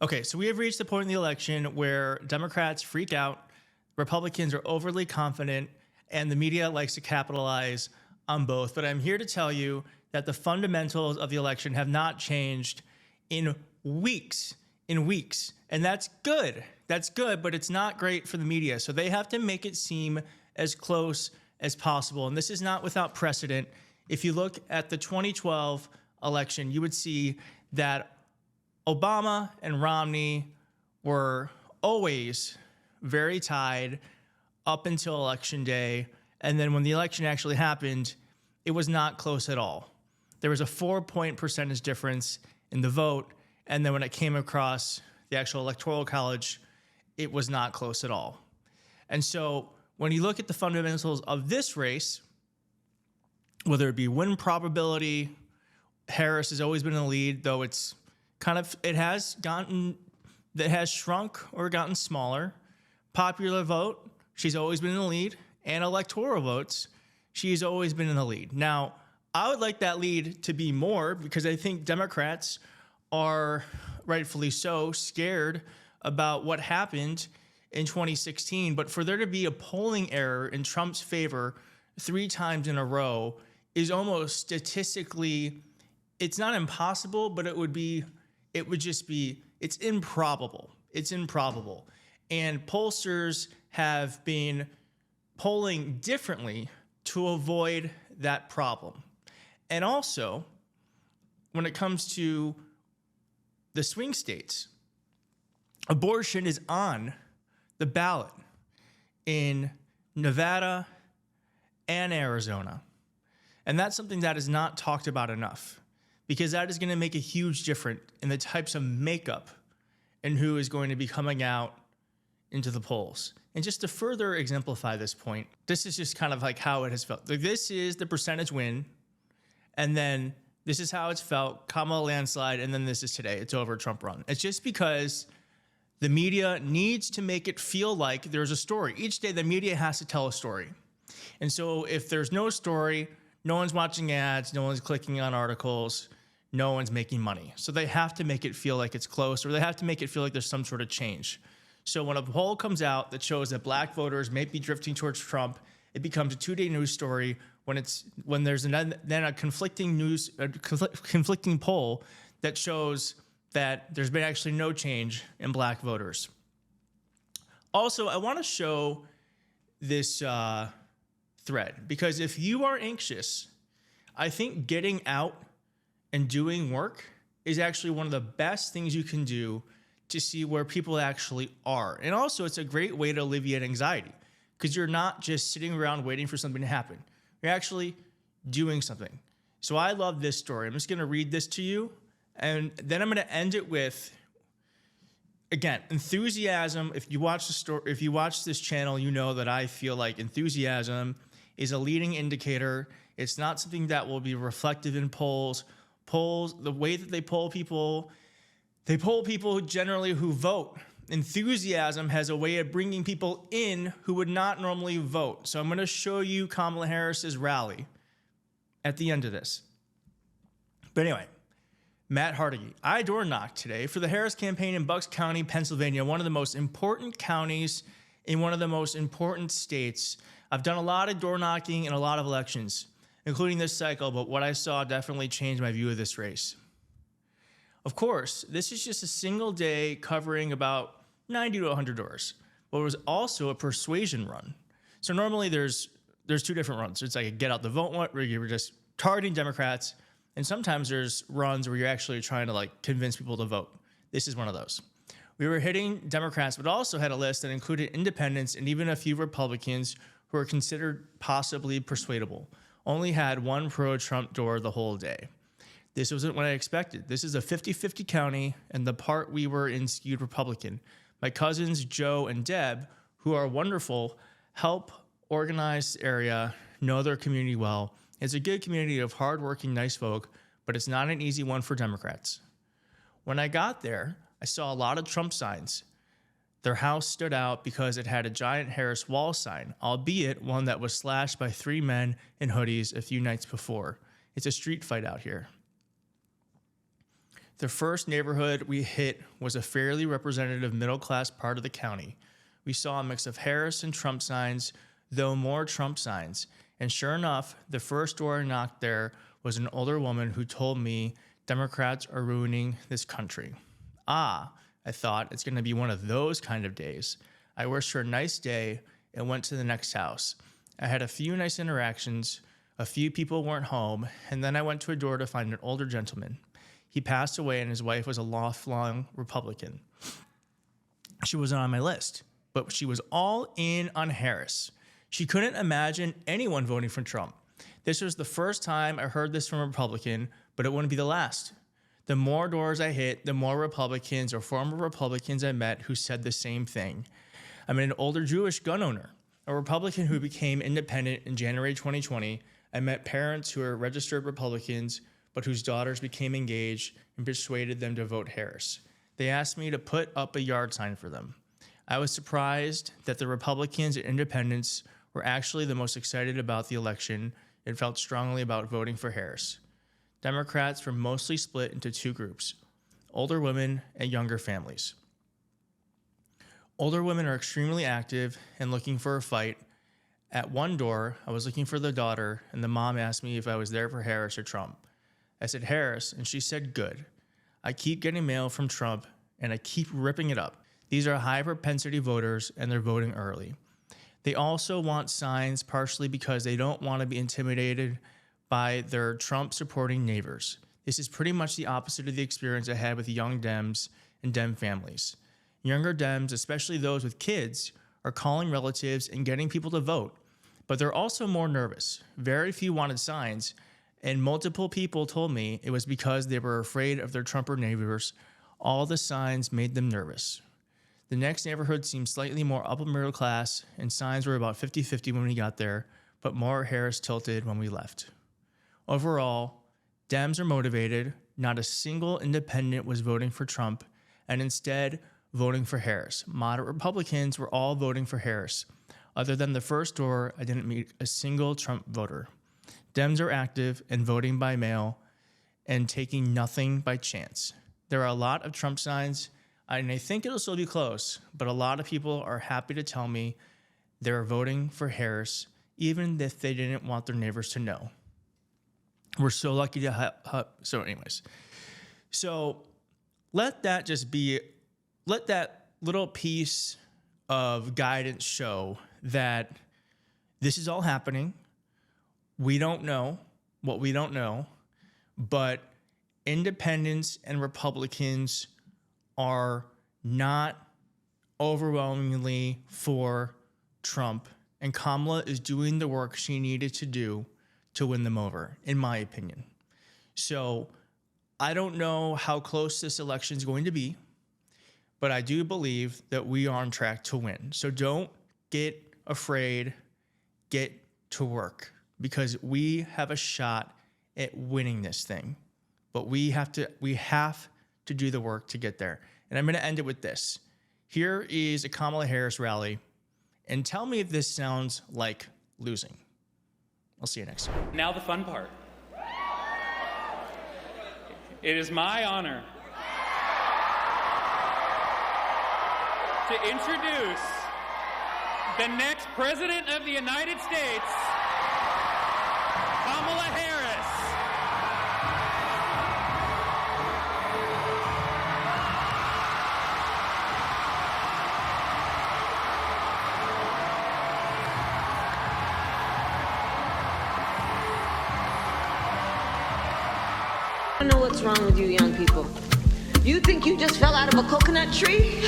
Okay, so we have reached the point in the election where Democrats freak out, Republicans are overly confident, and the media likes to capitalize on both. But I'm here to tell you that the fundamentals of the election have not changed in weeks. And that's good. That's good, but it's not great for the media. So they have to make it seem as close as possible. And this is not without precedent. If you look at the 2012 election, you would see that Obama and Romney were always very tied up until election day. And then when the election actually happened, it was not close at all. There was a 4-point percentage difference in the vote. And then when it came across the actual electoral college, it was not close at all. And so when you look at the fundamentals of this race, whether it be win probability, Harris has always been in the lead, though it has shrunk or gotten smaller. Popular vote, she's always been in the lead. And electoral votes, she's always been in the lead. Now, I would like that lead to be more because I think Democrats are rightfully so scared about what happened in 2016. But for there to be a polling error in Trump's favor 3 times in a row is almost statistically, it's not impossible, but it's improbable. It's improbable. And pollsters have been polling differently to avoid that problem. And also, when it comes to the swing states, abortion is on the ballot in Nevada and Arizona. And that's something that is not talked about enough because that is going to make a huge difference in the types of makeup and who is going to be coming out into the polls. And just to further exemplify this point, this is just kind of like how it has felt. Like this is the percentage win, and then this is how it's felt, Kamala landslide, and then this is today. It's over, Trump run. It's just because the media needs to make it feel like there's a story. Each day, the media has to tell a story. And so if there's no story, no one's watching ads, no one's clicking on articles, no one's making money. So they have to make it feel like it's close, or they have to make it feel like there's some sort of change. So when a poll comes out that shows that black voters may be drifting towards Trump, it becomes a 2-day news story. When there's then a conflicting poll that shows that there's been actually no change in black voters. Also, I want to show this thread because if you are anxious, I think getting out and doing work is actually one of the best things you can do to see where people actually are. And also, it's a great way to alleviate anxiety because you're not just sitting around waiting for something to happen. You're actually doing something. So I love this story. I'm just going to read this to you, and then I'm going to end it with, again, enthusiasm. If you watch this channel, you know that I feel like enthusiasm is a leading indicator. It's not something that will be reflective in polls. Polls, the way that they poll people generally who vote. Enthusiasm has a way of bringing people in who would not normally vote. So I'm going to show you Kamala Harris's rally at the end of this. But anyway, Matt Hardigy. I door knocked today for the Harris campaign in Bucks County, Pennsylvania, one of the most important counties in one of the most important states. I've done a lot of door knocking in a lot of elections, including this cycle, but what I saw definitely changed my view of this race. Of course, this is just a single day covering about 90 to 100 doors, but it was also a persuasion run. So normally there's 2 different runs. It's like a get out the vote one where you're just targeting Democrats, and sometimes there's runs where you're actually trying to like convince people to vote. This is one of those. We were hitting Democrats, but also had a list that included independents and even a few Republicans who were considered possibly persuadable. Only had 1 pro-Trump door the whole day. This wasn't what I expected. This is a 50-50 county, and the part we were in skewed Republican. My cousins, Joe and Deb, who are wonderful, help organize the area, know their community well. It's a good community of hardworking, nice folk, but it's not an easy one for Democrats. When I got there, I saw a lot of Trump signs. Their house stood out because it had a giant Harris wall sign, albeit one that was slashed by 3 men in hoodies a few nights before. It's a street fight out here. The first neighborhood we hit was a fairly representative middle-class part of the county. We saw a mix of Harris and Trump signs, though more Trump signs. And sure enough, the first door I knocked there was an older woman who told me Democrats are ruining this country. Ah, I thought, it's going to be one of those kind of days. I wished her a nice day and went to the next house. I had a few nice interactions, a few people weren't home, and then I went to a door to find an older gentleman. He passed away and his wife was a lifelong Republican. She wasn't on my list, but she was all in on Harris. She couldn't imagine anyone voting for Trump. This was the first time I heard this from a Republican, but it wouldn't be the last. The more doors I hit, the more Republicans or former Republicans I met who said the same thing. I met an older Jewish gun owner, a Republican who became independent in January 2020. I met parents who are registered Republicans, but whose daughters became engaged and persuaded them to vote Harris. They asked me to put up a yard sign for them. I was surprised that the Republicans and independents were actually the most excited about the election and felt strongly about voting for Harris. Democrats were mostly split into two groups, older women and younger families. Older women are extremely active and looking for a fight. At one door, I was looking for the daughter, and the mom asked me if I was there for Harris or Trump. I said Harris, and she said good. I keep getting mail from Trump, and I keep ripping it up. These are high propensity voters, and they're voting early. They also want signs partially because they don't want to be intimidated by their Trump-supporting neighbors. This is pretty much the opposite of the experience I had with young Dems and Dem families. Younger Dems, especially those with kids, are calling relatives and getting people to vote, but they're also more nervous. Very few wanted signs, and multiple people told me it was because they were afraid of their Trumper neighbors. All the signs made them nervous. The next neighborhood seemed slightly more upper middle class, and signs were about 50-50 when we got there, but more Harris tilted when we left. Overall, Dems are motivated. Not a single independent was voting for Trump, and instead voting for Harris. Moderate Republicans were all voting for Harris. Other than the first door, I didn't meet a single Trump voter. Dems are active and voting by mail and taking nothing by chance. There are a lot of Trump signs, and I think it'll still be close, but a lot of people are happy to tell me they're voting for Harris, even if they didn't want their neighbors to know. We're so lucky to have, so anyways. So let that little piece of guidance show that this is all happening. We don't know what we don't know, but independents and Republicans are not overwhelmingly for Trump, and Kamala is doing the work she needed to do to win them over, in my opinion. So I don't know how close this election is going to be, but I do believe that we are on track to win. So don't get afraid, get to work, because we have a shot at winning this thing. But we have to do the work to get there. And I'm going to end it with this. Here is a Kamala Harris rally, and tell me if this sounds like losing. I'll see you next time. Now the fun part. It is my honor to introduce the next President of the United States, Kamala Harris. I don't know what's wrong with you young people. You think you just fell out of a coconut tree?